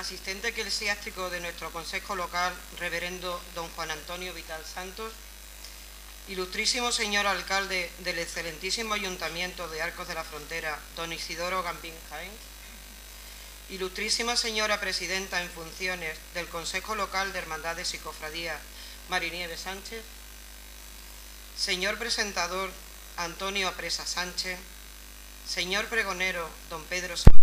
asistente eclesiástico de nuestro Consejo Local, reverendo don Juan Antonio Vital Santos, ilustrísimo señor alcalde del excelentísimo Ayuntamiento de Arcos de la Frontera, don Isidoro Gambín Jaén, ilustrísima señora presidenta en funciones del Consejo Local de Hermandades y Cofradías, Marinieves Sánchez, señor presentador Antonio Apresa Sánchez, señor pregonero don Pedro Sánchez,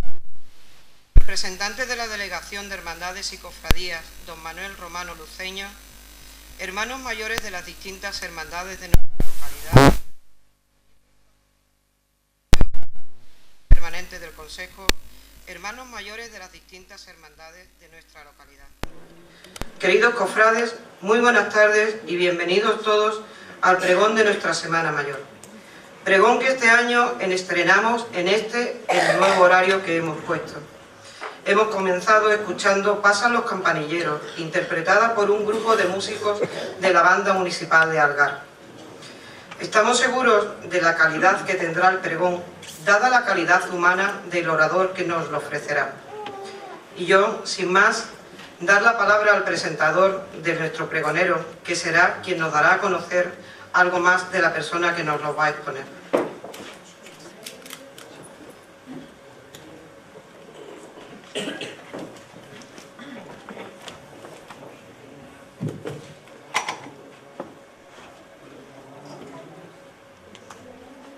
representante de la Delegación de Hermandades y Cofradías, don Manuel Romano Luceño, hermanos mayores de las distintas hermandades de nuestra localidad, permanente del Consejo, hermanos mayores de las distintas hermandades de nuestra localidad. Queridos cofrades, muy buenas tardes y bienvenidos todos al pregón de nuestra Semana Mayor. Pregón que este año estrenamos en el nuevo horario que hemos puesto. Hemos comenzado escuchando Pasan los campanilleros, interpretada por un grupo de músicos de la Banda Municipal de Algar. Estamos seguros de la calidad que tendrá el pregón, dada la calidad humana del orador que nos lo ofrecerá. Y yo, sin más, dar la palabra al presentador de nuestro pregonero, que será quien nos dará a conocer algo más de la persona que nos lo va a exponer.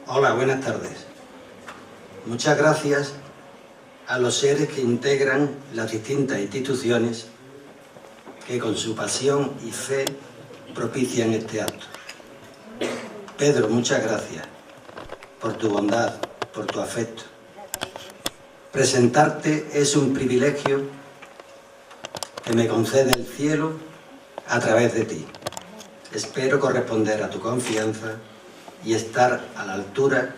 Hola, buenas tardes. Muchas gracias a los seres que integran las distintas instituciones que con su pasión y fe propician este acto. Pedro, muchas gracias por tu bondad, por tu afecto. Presentarte es un privilegio que me concede el cielo a través de ti. Espero corresponder a tu confianza y estar a la altura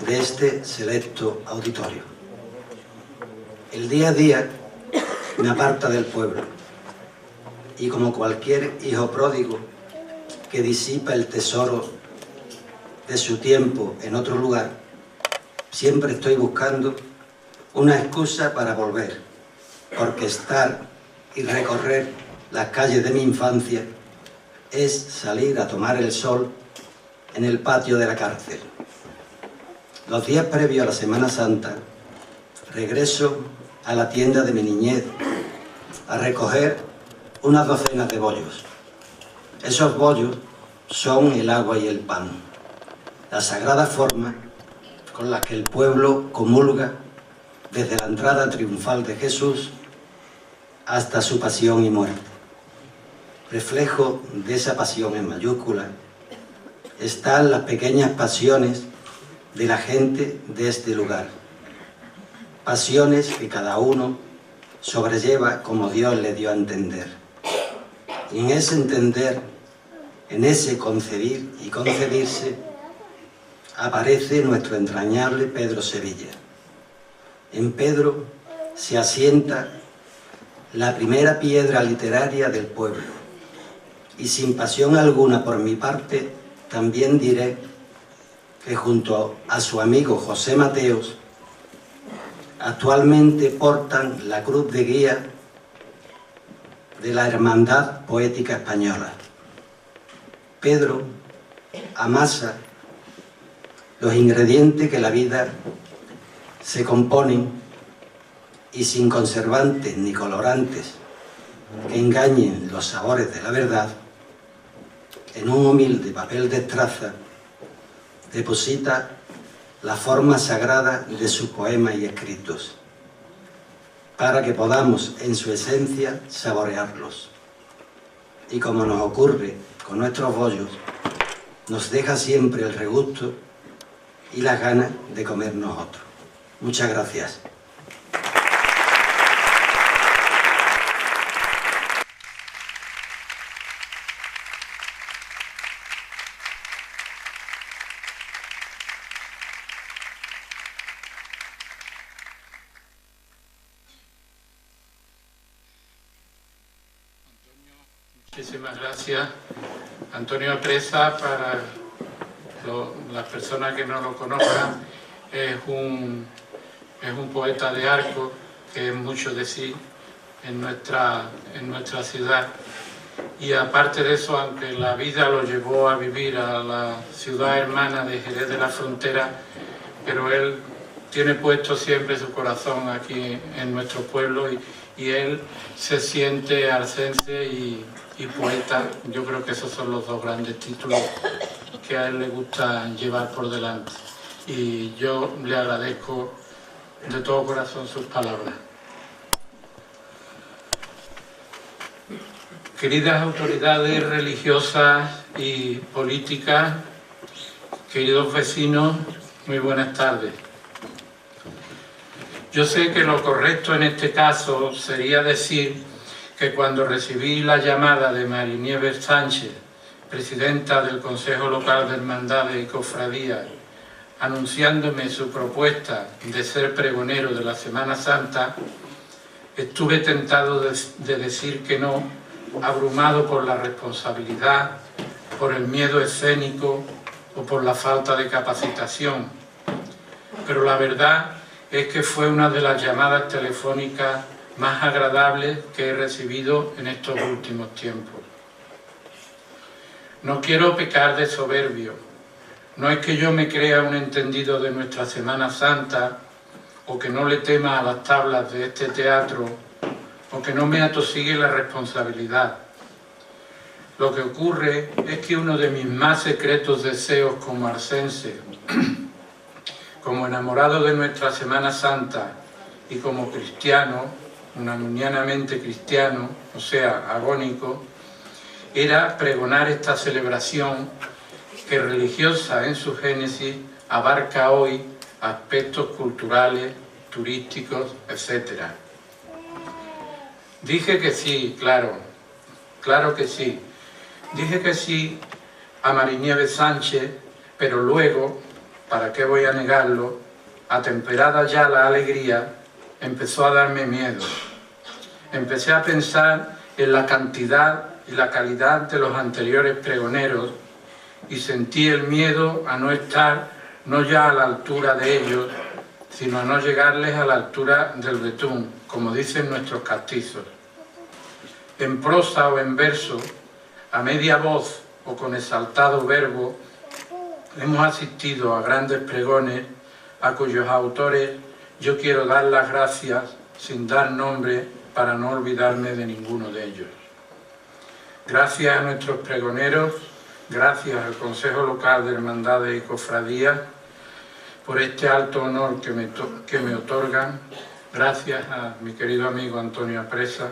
de este selecto auditorio. El día a día me aparta del pueblo y como cualquier hijo pródigo que disipa el tesoro de su tiempo en otro lugar, siempre estoy buscando una excusa para volver, porque estar y recorrer las calles de mi infancia es salir a tomar el sol en el patio de la cárcel. Los días previos a la Semana Santa, regreso a la tienda de mi niñez a recoger unas docenas de bollos. Esos bollos son el agua y el pan, la sagrada forma con la que el pueblo comulga desde la entrada triunfal de Jesús hasta su pasión y muerte. Reflejo de esa pasión en mayúscula están las pequeñas pasiones de la gente de este lugar. Pasiones que cada uno sobrelleva como Dios le dio a entender. Y en ese entender, en ese concebir y concedirse, aparece nuestro entrañable Pedro Sevilla. En Pedro se asienta la primera piedra literaria del pueblo. Y sin pasión alguna por mi parte, también diré que junto a su amigo José Mateos, actualmente portan la cruz de guía de la Hermandad Poética Española. Pedro amasa los ingredientes que la vida se componen y sin conservantes ni colorantes que engañen los sabores de la verdad, en un humilde papel de traza deposita la forma sagrada de sus poemas y escritos, para que podamos en su esencia saborearlos. Y como nos ocurre con nuestros bollos, nos deja siempre el regusto y las ganas de comernos otro. Muchas gracias. Muchísimas gracias. Antonio Apresa, para las personas que no lo conozcan, es un poeta de arco, que es mucho decir, en nuestra ciudad. Y aparte de eso, aunque la vida lo llevó a vivir a la ciudad hermana de Jerez de la Frontera, pero él tiene puesto siempre su corazón aquí en nuestro pueblo y él se siente arcense y poeta. Yo creo que esos son los dos grandes títulos que a él le gusta llevar por delante. Y yo le agradezco de todo corazón sus palabras. Queridas autoridades religiosas y políticas, queridos vecinos, muy buenas tardes. Yo sé que lo correcto en este caso sería decir que cuando recibí la llamada de Marinieves Sánchez, presidenta del Consejo Local de Hermandades y Cofradías, anunciándome su propuesta de ser pregonero de la Semana Santa, estuve tentado de decir que no, abrumado por la responsabilidad, por el miedo escénico o por la falta de capacitación. Pero la verdad es que fue una de las llamadas telefónicas más agradables que he recibido en estos últimos tiempos. No quiero pecar de soberbio. No es que yo me crea un entendido de nuestra Semana Santa o que no le tema a las tablas de este teatro o que no me atosigue la responsabilidad. Lo que ocurre es que uno de mis más secretos deseos como arcense, como enamorado de nuestra Semana Santa y como cristiano, unanimamente cristiano, o sea, agónico, era pregonar esta celebración que religiosa en su génesis abarca hoy aspectos culturales, turísticos, etc. Dije que sí, claro que sí. Dije que sí a Marinieves Sánchez, pero luego, ¿para qué voy a negarlo?, atemperada ya la alegría, empezó a darme miedo. Empecé a pensar en la cantidad y la calidad de los anteriores pregoneros y sentí el miedo a no estar no ya a la altura de ellos, sino a no llegarles a la altura del betún, como dicen nuestros castizos. En prosa o en verso, a media voz o con exaltado verbo, hemos asistido a grandes pregones a cuyos autores yo quiero dar las gracias sin dar nombre para no olvidarme de ninguno de ellos. Gracias a nuestros pregoneros, gracias al Consejo Local de Hermandades y Cofradías por este alto honor que me otorgan, gracias a mi querido amigo Antonio Apresa,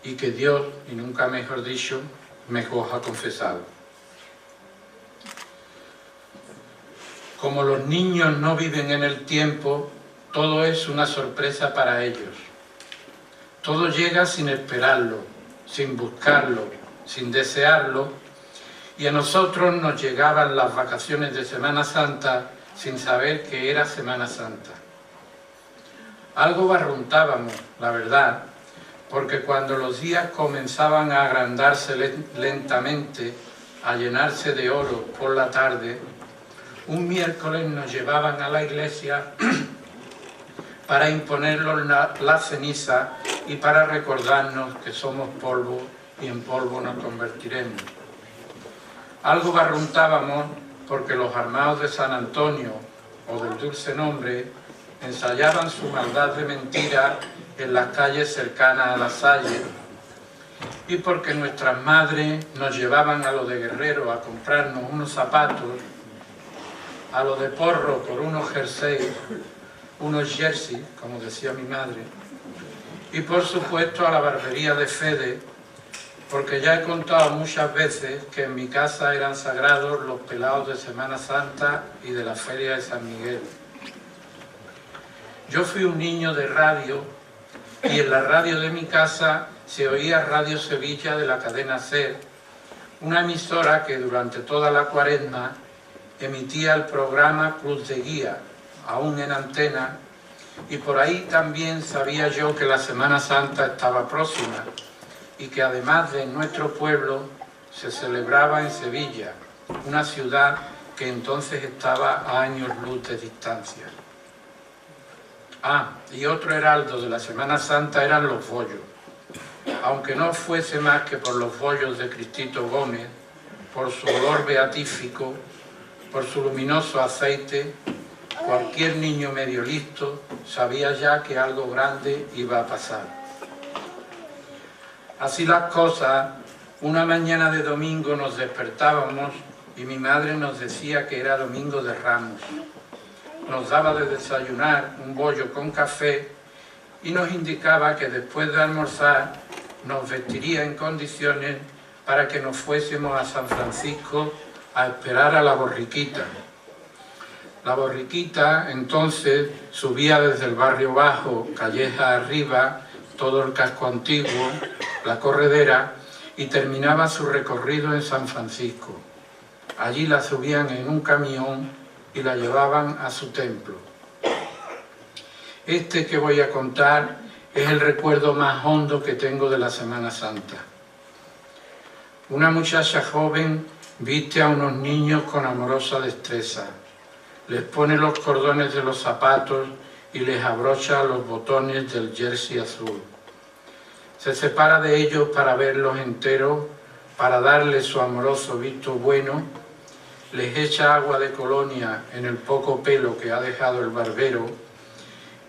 y que Dios, y nunca mejor dicho, me coja confesado. Como los niños no viven en el tiempo, todo es una sorpresa para ellos. Todo llega sin esperarlo, sin buscarlo, sin desearlo, y a nosotros nos llegaban las vacaciones de Semana Santa sin saber que era Semana Santa. Algo barruntábamos, la verdad, porque cuando los días comenzaban a agrandarse lentamente, a llenarse de oro por la tarde, un miércoles nos llevaban a la iglesia para imponernos la ceniza y para recordarnos que somos polvo y en polvo nos convertiremos. Algo barruntábamos porque los armados de San Antonio o del Dulce Nombre ensayaban su maldad de mentira en las calles cercanas a la Salle, y porque nuestras madres nos llevaban a lo de Guerrero a comprarnos unos zapatos, a lo de Porro por unos jerseys, unos jerseys, como decía mi madre, y por supuesto a la barbería de Fede, porque ya he contado muchas veces que en mi casa eran sagrados los pelados de Semana Santa y de la Feria de San Miguel. Yo fui un niño de radio y en la radio de mi casa se oía Radio Sevilla de la cadena SER, una emisora que durante toda la Cuaresma emitía el programa Cruz de Guía, aún en antena, y por ahí también sabía yo que la Semana Santa estaba próxima y que además de en nuestro pueblo se celebraba en Sevilla, una ciudad que entonces estaba a años luz de distancia. Y otro heraldo de la Semana Santa eran los bollos. Aunque no fuese más que por los bollos de Cristito Gómez, por su olor beatífico, por su luminoso aceite, cualquier niño medio listo sabía ya que algo grande iba a pasar. Así las cosas, una mañana de domingo nos despertábamos y mi madre nos decía que era domingo de Ramos. Nos daba de desayunar un bollo con café y nos indicaba que después de almorzar nos vestiría en condiciones para que nos fuésemos a San Francisco a esperar a la borriquita. La borriquita entonces subía desde el barrio bajo, Calleja arriba, todo el casco antiguo, la corredera, y terminaba su recorrido en San Francisco. Allí la subían en un camión y la llevaban a su templo. Este que voy a contar es el recuerdo más hondo que tengo de la Semana Santa. Una muchacha joven viste a unos niños con amorosa destreza. Les pone los cordones de los zapatos y les abrocha los botones del jersey azul. Se separa de ellos para verlos enteros, para darles su amoroso visto bueno, les echa agua de colonia en el poco pelo que ha dejado el barbero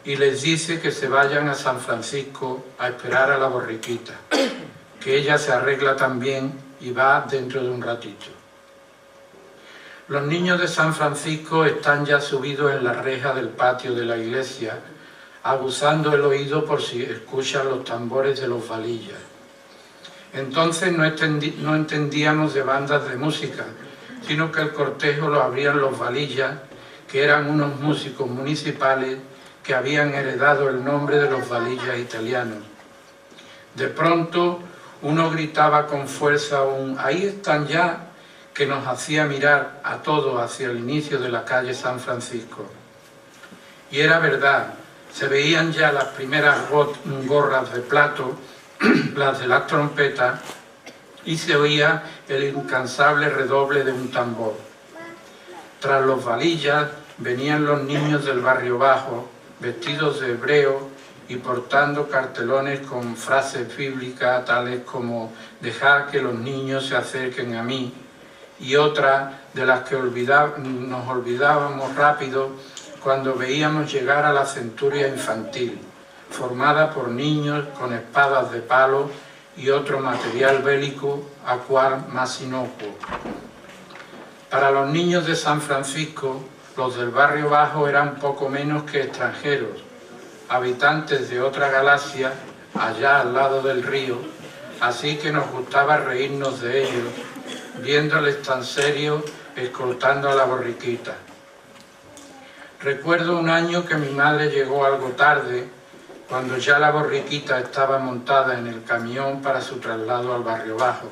y les dice que se vayan a San Francisco a esperar a la borriquita, que ella se arregla también y va dentro de un ratito. Los niños de San Francisco están ya subidos en la reja del patio de la iglesia, aguzando el oído por si escuchan los tambores de los valillas. Entonces no entendíamos de bandas de música, sino que el cortejo lo abrían los valillas, que eran unos músicos municipales que habían heredado el nombre de los valillas italianos. De pronto uno gritaba con fuerza un «¡ahí están ya!», que nos hacía mirar a todos hacia el inicio de la calle San Francisco. Y era verdad, se veían ya las primeras gorras de plato, las de las trompetas, y se oía el incansable redoble de un tambor. Tras los valillas venían los niños del barrio bajo, vestidos de hebreo y portando cartelones con frases bíblicas tales como «dejad que los niños se acerquen a mí», y otras de las que nos olvidábamos rápido cuando veíamos llegar a la centuria infantil, formada por niños con espadas de palo y otro material bélico, a cual más inocuo. Para los niños de San Francisco, los del barrio bajo eran poco menos que extranjeros, habitantes de otra galaxia, allá al lado del río, así que nos gustaba reírnos de ellos, viéndoles tan serios escoltando a la borriquita. Recuerdo un año que mi madre llegó algo tarde, cuando ya la borriquita estaba montada en el camión para su traslado al barrio bajo.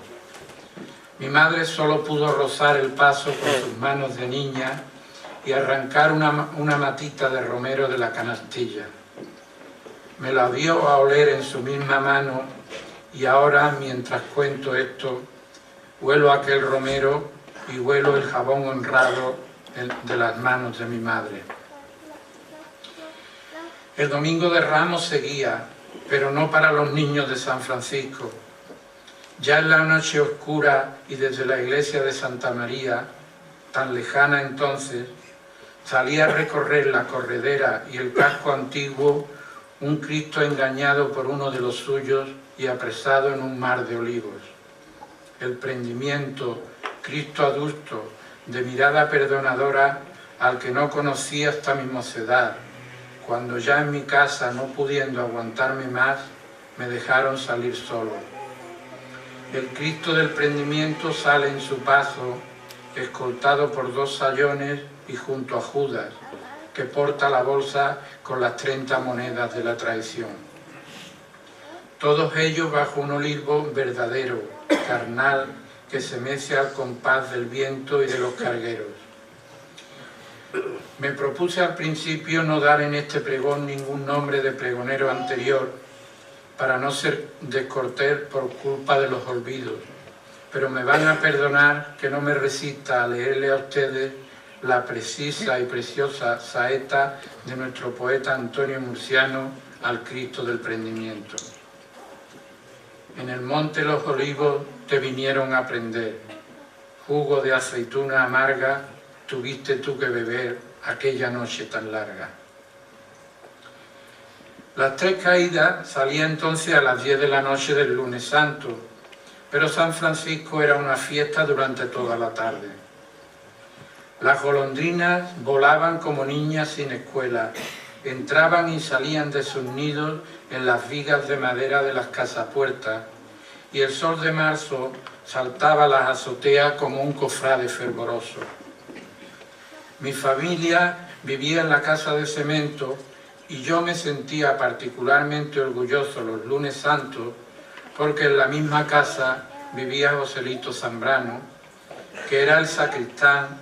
Mi madre solo pudo rozar el paso con sus manos de niña y arrancar una matita de romero de la canastilla. Me la dio a oler en su misma mano y ahora, mientras cuento esto, huelo aquel romero y huelo el jabón honrado de las manos de mi madre. El domingo de Ramos seguía, pero no para los niños de San Francisco. Ya en la noche oscura y desde la iglesia de Santa María, tan lejana entonces, salía a recorrer la corredera y el casco antiguo un Cristo engañado por uno de los suyos y apresado en un mar de olivos. El prendimiento, Cristo adusto, de mirada perdonadora al que no conocí hasta mi mocedad, cuando ya en mi casa, no pudiendo aguantarme más, me dejaron salir solo. El Cristo del prendimiento sale en su paso, escoltado por 2 sayones y junto a Judas, que porta la bolsa con las 30 monedas de la traición. Todos ellos bajo un olivo verdadero, carnal, que se mece al compás del viento y de los cargueros. Me propuse al principio no dar en este pregón ningún nombre de pregonero anterior, para no ser descortés por culpa de los olvidos, pero me van a perdonar que no me resista a leerle a ustedes la precisa y preciosa saeta de nuestro poeta Antonio Murciano al Cristo del Prendimiento. En el monte los olivos te vinieron a prender, jugo de aceituna amarga tuviste tú que beber aquella noche tan larga. Las Tres Caídas salía entonces a las 10 de la noche del lunes santo, pero San Francisco era una fiesta durante toda la tarde. Las golondrinas volaban como niñas sin escuela, entraban y salían de sus nidos en las vigas de madera de las casapuertas, y el sol de marzo saltaba las azoteas como un cofrade fervoroso. Mi familia vivía en la casa de cemento y yo me sentía particularmente orgulloso los lunes santos porque en la misma casa vivía Joselito Zambrano, que era el sacristán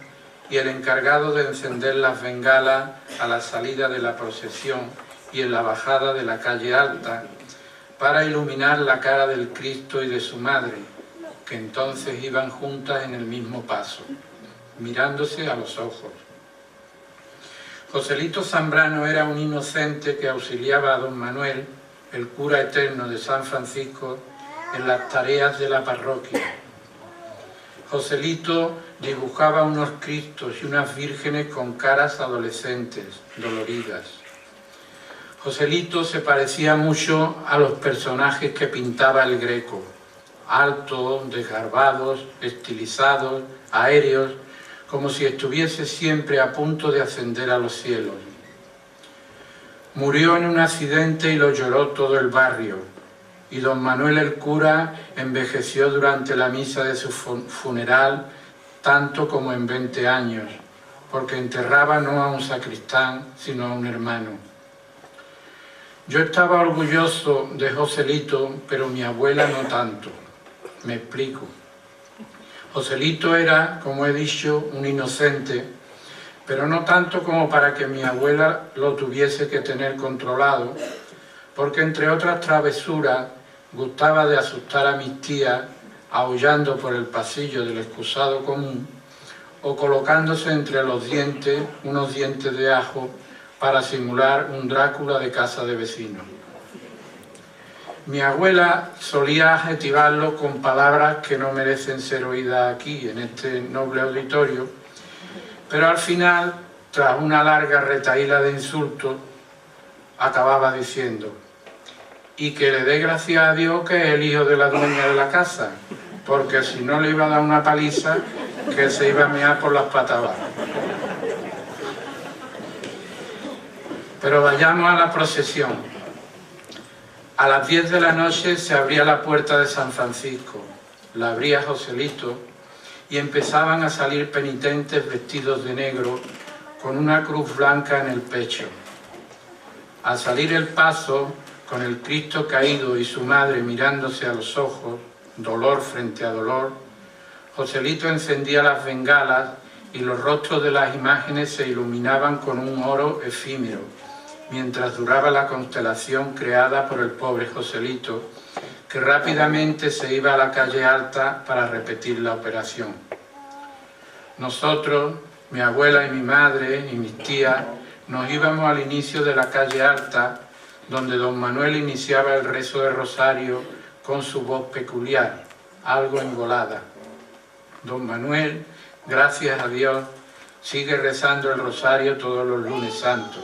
y el encargado de encender las bengalas a la salida de la procesión y en la bajada de la calle Alta para iluminar la cara del Cristo y de su madre, que entonces iban juntas en el mismo paso, mirándose a los ojos. Joselito Zambrano era un inocente que auxiliaba a don Manuel, el cura eterno de San Francisco, en las tareas de la parroquia. Joselito dibujaba unos Cristos y unas vírgenes con caras adolescentes, doloridas. Joselito se parecía mucho a los personajes que pintaba el Greco, altos, desgarbados, estilizados, aéreos, como si estuviese siempre a punto de ascender a los cielos. Murió en un accidente y lo lloró todo el barrio, y don Manuel el cura envejeció durante la misa de su funeral tanto como en 20 años, porque enterraba no a un sacristán, sino a un hermano. Yo estaba orgulloso de Joselito, pero mi abuela no tanto. Me explico. Joselito era, como he dicho, un inocente, pero no tanto como para que mi abuela lo tuviese que tener controlado, porque entre otras travesuras gustaba de asustar a mis tías aullando por el pasillo del excusado común o colocándose entre los dientes unos dientes de ajo para simular un Drácula de casa de vecinos. Mi abuela solía adjetivarlo con palabras que no merecen ser oídas aquí, en este noble auditorio, pero al final, tras una larga retahíla de insultos, acababa diciendo: y que le dé gracias a Dios que es el hijo de la dueña de la casa, porque si no le iba a dar una paliza que se iba a mear por las patas abajo. Pero vayamos a la procesión. A las 10 de la noche se abría la puerta de San Francisco, la abría Joselito y empezaban a salir penitentes vestidos de negro con una cruz blanca en el pecho. Al salir el paso, con el Cristo caído y su madre mirándose a los ojos, dolor frente a dolor, Joselito encendía las bengalas y los rostros de las imágenes se iluminaban con un oro efímero, mientras duraba la constelación creada por el pobre Joselito, que rápidamente se iba a la calle Alta para repetir la operación. Nosotros, mi abuela y mi madre y mis tías, nos íbamos al inicio de la calle Alta, donde don Manuel iniciaba el rezo de rosario con su voz peculiar, algo engolada. Don Manuel, gracias a Dios, sigue rezando el rosario todos los lunes santos.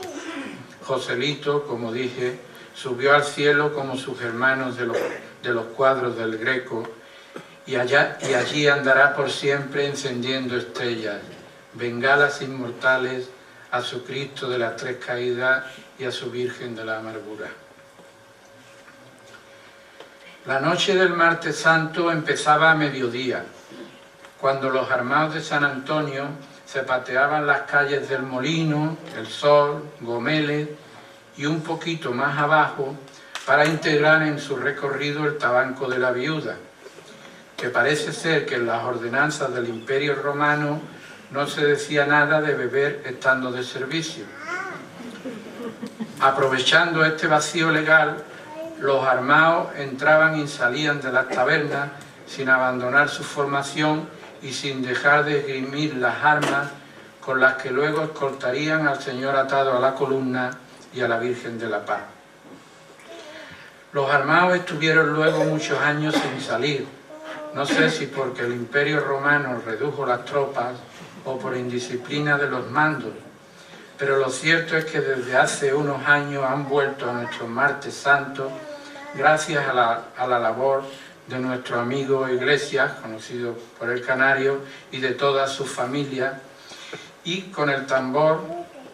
Joselito, como dije, subió al cielo como sus hermanos de los cuadros del Greco y allí andará por siempre encendiendo estrellas, bengalas inmortales a su Cristo de las Tres Caídas y a su Virgen de la Amargura. La noche del martes santo empezaba a mediodía, cuando los armados de San Antonio se pateaban las calles del Molino, El Sol, Gomeles y un poquito más abajo para integrar en su recorrido el tabanco de la Viuda, que parece ser que en las ordenanzas del Imperio Romano no se decía nada de beber estando de servicio. Aprovechando este vacío legal, los armados entraban y salían de las tabernas sin abandonar su formación y sin dejar de esgrimir las armas con las que luego escoltarían al Señor atado a la columna y a la Virgen de la Paz. Los armados estuvieron luego muchos años sin salir, no sé si porque el Imperio Romano redujo las tropas o por indisciplina de los mandos, pero lo cierto es que desde hace unos años han vuelto a nuestro Martes Santo gracias a la labor de nuestro amigo Iglesias, conocido por el Canario, y de toda su familia, y con el tambor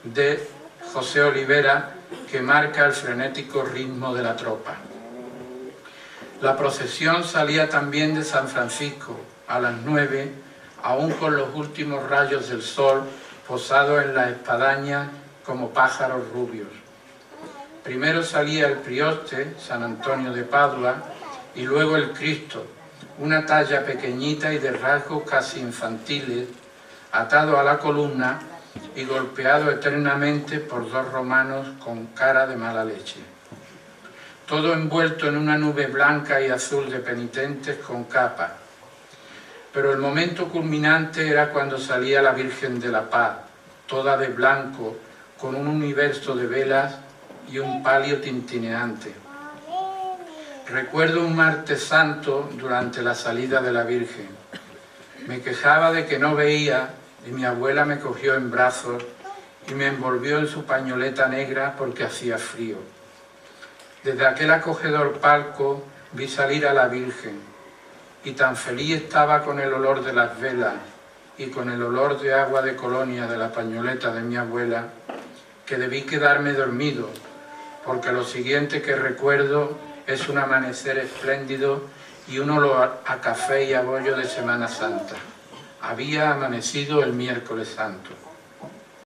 de José Olivera, que marca el frenético ritmo de la tropa. La procesión salía también de San Francisco a las 9, aún con los últimos rayos del sol posados en las espadañas como pájaros rubios. Primero salía el prioste, San Antonio de Padua, y luego el Cristo, una talla pequeñita y de rasgos casi infantiles, atado a la columna y golpeado eternamente por dos romanos con cara de mala leche. Todo envuelto en una nube blanca y azul de penitentes con capa. Pero el momento culminante era cuando salía la Virgen de la Paz, toda de blanco, con un universo de velas y un palio tintineante. Recuerdo un Martes Santo durante la salida de la Virgen. Me quejaba de que no veía y mi abuela me cogió en brazos y me envolvió en su pañoleta negra porque hacía frío. Desde aquel acogedor palco vi salir a la Virgen y tan feliz estaba con el olor de las velas y con el olor de agua de colonia de la pañoleta de mi abuela que debí quedarme dormido, porque lo siguiente que recuerdo es un amanecer espléndido y un olor a café y a bollo de Semana Santa. Había amanecido el miércoles santo.